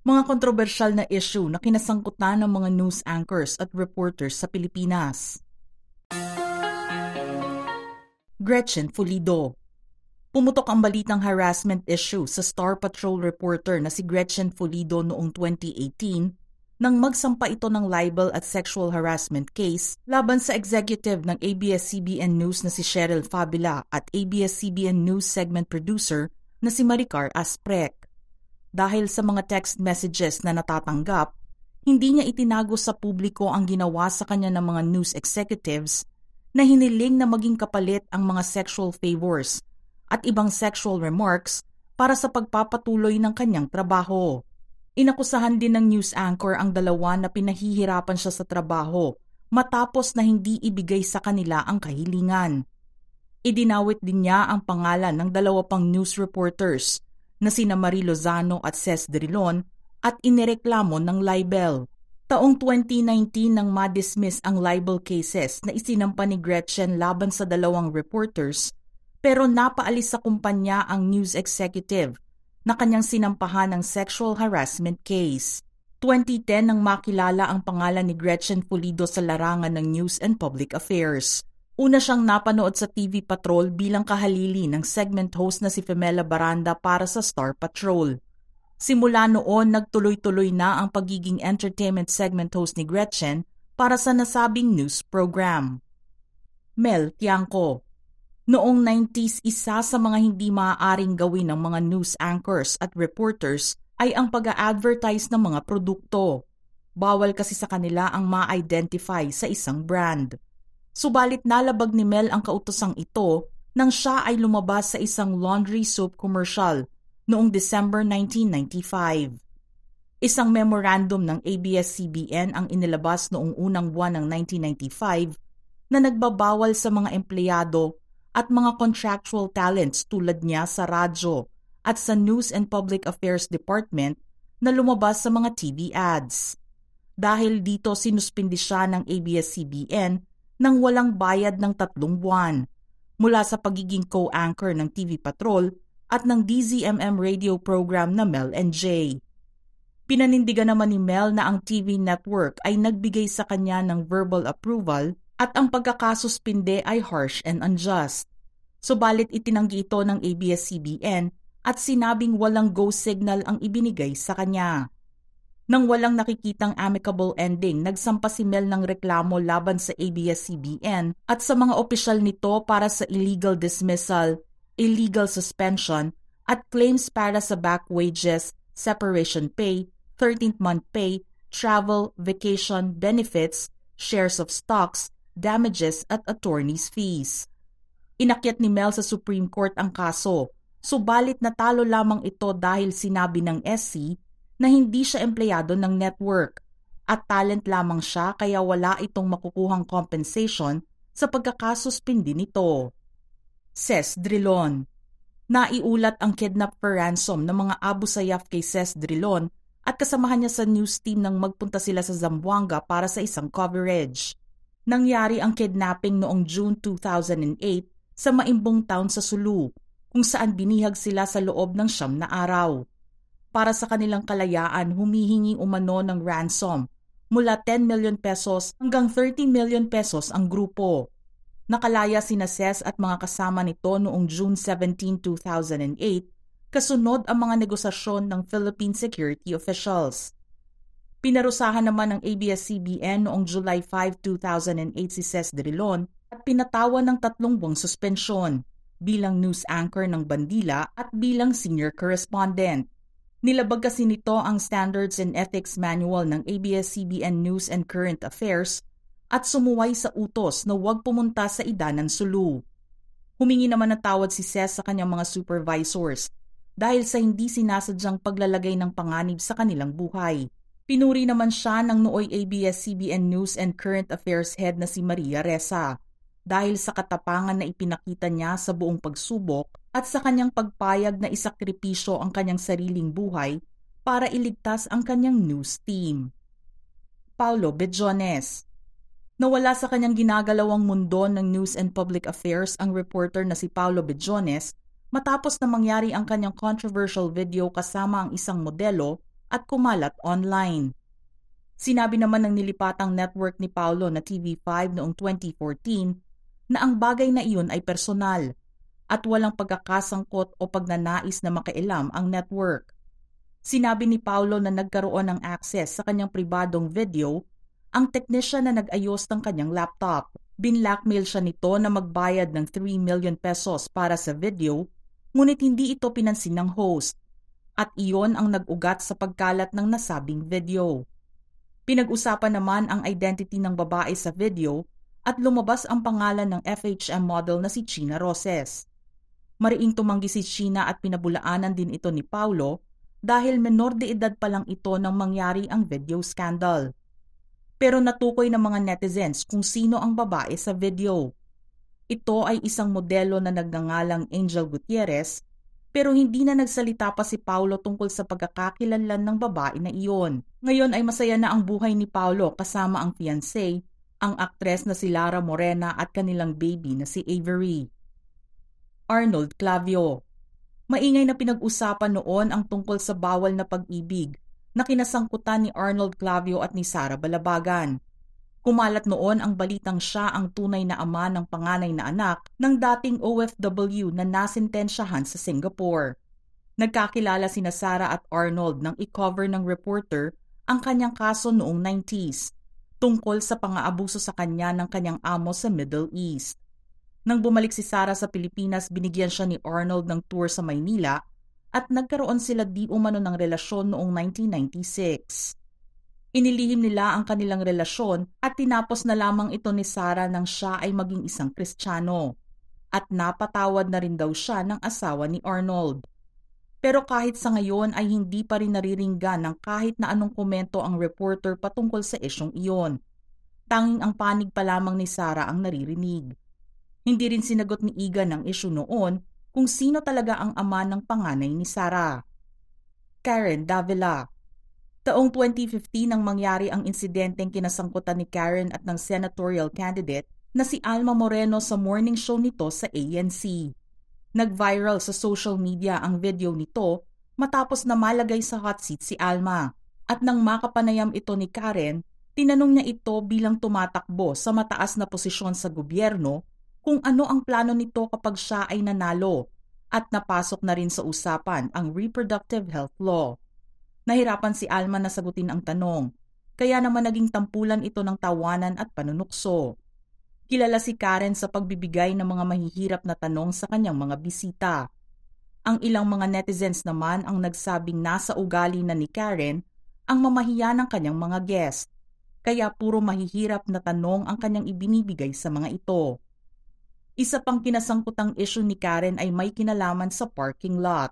Mga kontrobersyal na issue na kinasangkutan ng mga news anchors at reporters sa Pilipinas. Gretchen Pulido. Pumutok ang balitang harassment issue sa Star Patrol reporter na si Gretchen Pulido noong 2018 nang magsampa ito ng libel at sexual harassment case laban sa executive ng ABS-CBN News na si Cheryl Fabila at ABS-CBN News segment producer na si Maricar Asprec. Dahil sa mga text messages na natatanggap, hindi niya itinago sa publiko ang ginawa sa kanya ng mga news executives na hiniling na maging kapalit ang mga sexual favors at ibang sexual remarks para sa pagpapatuloy ng kanyang trabaho. Inakusahan din ng news anchor ang dalawa na pinahihirapan siya sa trabaho matapos na hindi ibigay sa kanila ang kahilingan. Idinawit din niya ang pangalan ng dalawa pang news reporters na sina Marie Lozano at Ces Drilon at inireklamo ng libel. Taong 2019 nang ma-dismiss ang libel cases na isinampa ni Gretchen laban sa dalawang reporters pero napaalis sa kumpanya ang news executive na kanyang sinampahan ng sexual harassment case. 2010 nang makilala ang pangalan ni Gretchen Pulido sa larangan ng News and Public Affairs. Una siyang napanood sa TV Patrol bilang kahalili ng segment host na si Femela Baranda para sa Star Patrol. Simula noon, nagtuloy-tuloy na ang pagiging entertainment segment host ni Gretchen para sa nasabing news program. Mel Tiangco. Noong 90s, isa sa mga hindi maaaring gawin ng mga news anchors at reporters ay ang pag-a-advertise ng mga produkto. Bawal kasi sa kanila ang ma-identify sa isang brand. Subalit nalabag ni Mel ang kautosang ito nang siya ay lumabas sa isang laundry soap commercial noong December 1995. Isang memorandum ng ABS-CBN ang inilabas noong unang buwan ng 1995 na nagbabawal sa mga empleyado at mga contractual talents tulad niya sa radyo at sa News and Public Affairs Department na lumabas sa mga TV ads. Dahil dito sinuspindi siya ng ABS-CBN nang walang bayad ng 3 buwan mula sa pagiging co-anchor ng TV Patrol at ng DZMM radio program na Mel and Jay. Pinanindigan naman ni Mel na ang TV network ay nagbigay sa kanya ng verbal approval at ang pagkakasuspinde ay harsh and unjust. Subalit itinanggi ito ng ABS-CBN at sinabing walang go signal ang ibinigay sa kanya. Nang walang nakikitang amicable ending, nagsampa si Mel ng reklamo laban sa ABS-CBN at sa mga opisyal nito para sa illegal dismissal, illegal suspension at claims para sa back wages, separation pay, 13th month pay, travel, vacation, benefits, shares of stocks, damages at attorney's fees. Inakyat ni Mel sa Supreme Court ang kaso, subalit natalo lamang ito dahil sinabi ng SC na hindi siya empleyado ng network at talent lamang siya kaya wala itong makukuhang compensation sa pagkakasuspindi nito. Ces Drilon. Naiulat ang kidnap for ransom ng mga Abu Sayyaf kay Ces Drilon at kasamahan niya sa news team nang magpunta sila sa Zamboanga para sa isang coverage. Nangyari ang kidnapping noong June 2008 sa Maimbong Town sa Sulu, kung saan binihag sila sa loob ng 9 na araw. Para sa kanilang kalayaan, humihingi umano ng ransom mula 10 million pesos hanggang 13 million pesos ang grupo. Nakalaya sina Ces at mga kasama nito noong June 17, 2008, kasunod ang mga negosasyon ng Philippine security officials. Pinarusahan naman ng ABS-CBN noong July 5, 2008 si Ces Drilon at pinatawan ng 3 buwang suspensyon bilang news anchor ng Bandila at bilang senior correspondent. Nilabag kasi nito ang Standards and Ethics Manual ng ABS-CBN News and Current Affairs at sumuway sa utos na huwag pumunta sa Idanan Sulu. Humingi naman ng tawad si Ces sa kanyang mga supervisors dahil sa hindi sinasadyang paglalagay ng panganib sa kanilang buhay. Pinuri naman siya ng nooy ABS-CBN News and Current Affairs head na si Maria Ressa dahil sa katapangan na ipinakita niya sa buong pagsubok at sa kanyang pagpayag na isakripisyo ang kanyang sariling buhay para iligtas ang kanyang news team. Paulo Bejones. Nawala sa kanyang ginagalawang mundo ng News and Public Affairs ang reporter na si Paulo Bejones matapos na mangyari ang kanyang controversial video kasama ang isang modelo at kumalat online. Sinabi naman ng nilipatang network ni Paulo na TV5 noong 2014 na ang bagay na iyon ay personal at walang pagkakasangkot o pagnanais na makialam ang network. Sinabi ni Paulo na nagkaroon ng access sa kanyang pribadong video ang teknisyan na nag-ayos ng kanyang laptop. Binlackmail siya nito na magbayad ng 3 million pesos para sa video, ngunit hindi ito pinansin ng host, at iyon ang nag-ugat sa pagkalat ng nasabing video. Pinag-usapan naman ang identity ng babae sa video at lumabas ang pangalan ng FHM model na si China Roses. Mariing tumanggi si China at pinabulaanan din ito ni Paulo dahil menor de edad pa lang ito nang mangyari ang video scandal. Pero natukoy ng mga netizens kung sino ang babae sa video. Ito ay isang modelo na nagngangalang Angel Gutierrez, pero hindi na nagsalita pa si Paulo tungkol sa pagkakakilanlan ng babae na iyon. Ngayon ay masaya na ang buhay ni Paulo kasama ang fiancé, ang aktres na si Lara Morena at kanilang baby na si Avery. Arnold Clavio. Maingay na pinag-usapan noon ang tungkol sa bawal na pag-ibig na kinasangkutan ni Arnold Clavio at ni Sara Balabagan. Kumalat noon ang balitang siya ang tunay na ama ng panganay na anak ng dating OFW na nasintensyahan sa Singapore. Nagkakilala sina Sara at Arnold nang i-cover ng reporter ang kanyang kaso noong 90s tungkol sa pang-aabuso sa kanya ng kanyang amo sa Middle East. Nang bumalik si Sara sa Pilipinas, binigyan siya ni Arnold ng tour sa Maynila at nagkaroon sila di umano ng relasyon noong 1996. Inilihim nila ang kanilang relasyon at tinapos na lamang ito ni Sara nang siya ay maging isang Kristiyano at napatawad na rin daw siya ng asawa ni Arnold. Pero kahit sa ngayon ay hindi pa rin nariringgan ng kahit na anong komento ang reporter patungkol sa isyong iyon. Tanging ang panig pa lamang ni Sara ang naririnig. Hindi rin sinagot ni Igan ang isyu noon kung sino talaga ang ama ng panganay ni Sara. Karen Davila. Taong 2015 nang mangyari ang insidenteng kinasangkutan ni Karen at ng senatorial candidate na si Alma Moreno sa morning show nito sa ANC. Nag-viral sa social media ang video nito matapos na malagay sa hot seat si Alma. At nang makapanayam ito ni Karen, tinanong niya ito bilang tumatakbo sa mataas na posisyon sa gobyerno kung ano ang plano nito kapag siya ay nanalo at napasok na rin sa usapan ang reproductive health law. Nahirapan si Alma na sagutin ang tanong, kaya naman naging tampulan ito ng tawanan at panunukso. Kilala si Karen sa pagbibigay ng mga mahihirap na tanong sa kanyang mga bisita. Ang ilang mga netizens naman ang nagsabing nasa ugali na ni Karen ang mamahiya ng kanyang mga guest, kaya puro mahihirap na tanong ang kanyang ibinibigay sa mga ito. Isa pang kinasangkutang issue ni Karen ay may kinalaman sa parking lot.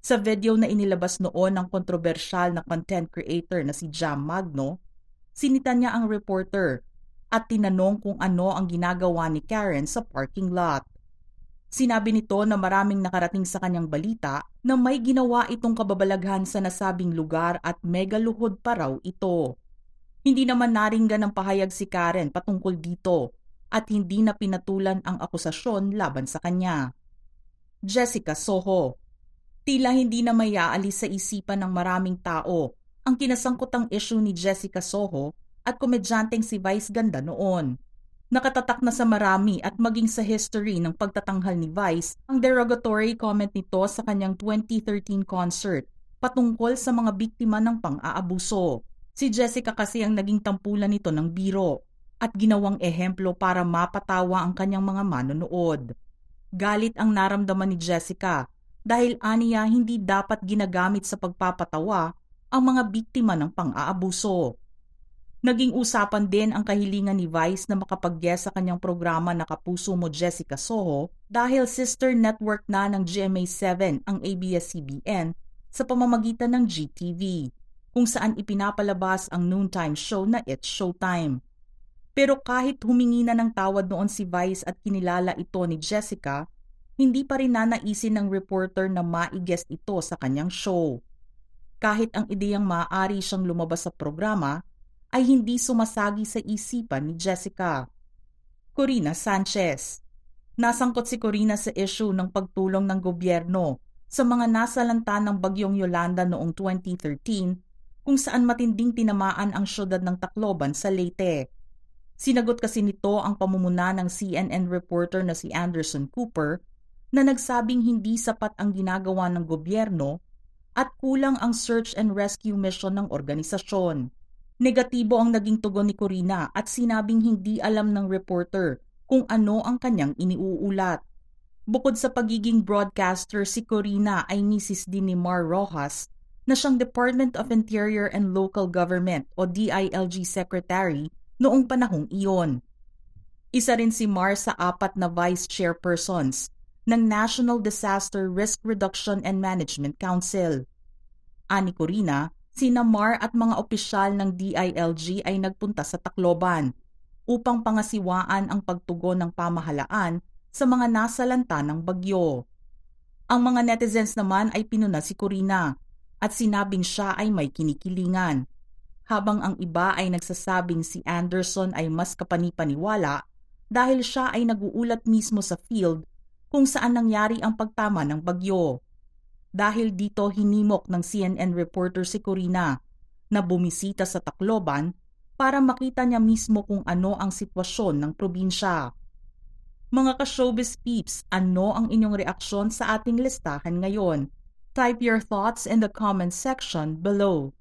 Sa video na inilabas noon ng kontrobersyal na content creator na si Jam Magno, sinita niya ang reporter at tinanong kung ano ang ginagawa ni Karen sa parking lot. Sinabi nito na maraming nakarating sa kanyang balita na may ginawa itong kababalaghan sa nasabing lugar at megaluhod pa raw ito. Hindi naman naringgan ng pahayag si Karen patungkol dito at hindi na pinatulan ang akusasyon laban sa kanya. Jessica Soho. Tila hindi na mayaalis sa isipan ng maraming tao ang kinasangkutang issue ni Jessica Soho at komedyanteng si Vice Ganda noon. Nakatatak na sa marami at maging sa history ng pagtatanghal ni Vice ang derogatory comment nito sa kanyang 2013 concert patungkol sa mga biktima ng pang-aabuso. Si Jessica kasi ang naging tampulan nito ng biro at ginawang ehemplo para mapatawa ang kanyang mga manonood. Galit ang naramdaman ni Jessica dahil aniya hindi dapat ginagamit sa pagpapatawa ang mga biktima ng pang-aabuso. Naging usapan din ang kahilingan ni Vice na makapag-guest sa kanyang programa na Kapuso Mo Jessica Soho dahil sister network na ng GMA7 ang ABS-CBN sa pamamagitan ng GTV, kung saan ipinapalabas ang noontime show na It's Showtime. Pero kahit humingi na ng tawad noon si Vice at kinilala ito ni Jessica, hindi pa rin nanaisin ng reporter na mai-guest ito sa kanyang show. Kahit ang ideyang maaari siyang lumabas sa programa, ay hindi sumasagi sa isipan ni Jessica. Corina Sanchez. Nasangkot si Corina sa issue ng pagtulong ng gobyerno sa mga nasalanta ng bagyong Yolanda noong 2013 kung saan matinding tinamaan ang syudad ng Tacloban sa Leyte. Sinagot kasi nito ang pamumuna ng CNN reporter na si Anderson Cooper na nagsabing hindi sapat ang ginagawa ng gobyerno at kulang ang search and rescue mission ng organisasyon. Negatibo ang naging tugon ni Corina at sinabing hindi alam ng reporter kung ano ang kanyang iniuulat. Bukod sa pagiging broadcaster, si Corina ay misis din ni Mar Rojas na siyang Department of Interior and Local Government o DILG Secretary noong panahong iyon. Isa rin si Mar sa 4 na vice chairpersons ng National Disaster Risk Reduction and Management Council. Ani Corina, sina Mar at mga opisyal ng DILG ay nagpunta sa Tacloban upang pangasiwaan ang pagtugon ng pamahalaan sa mga nasalanta ng bagyo. Ang mga netizens naman ay pinuna si Corina at sinabing siya ay may kinikilingan, habang ang iba ay nagsasabing si Anderson ay mas kapanipaniwala dahil siya ay naguulat mismo sa field kung saan nangyari ang pagtama ng bagyo. Dahil dito hinimok ng CNN reporter si Corina na bumisita sa Tacloban para makita niya mismo kung ano ang sitwasyon ng probinsya. Mga ka-showbiz peeps, ano ang inyong reaksyon sa ating listahan ngayon? Type your thoughts in the comment section below.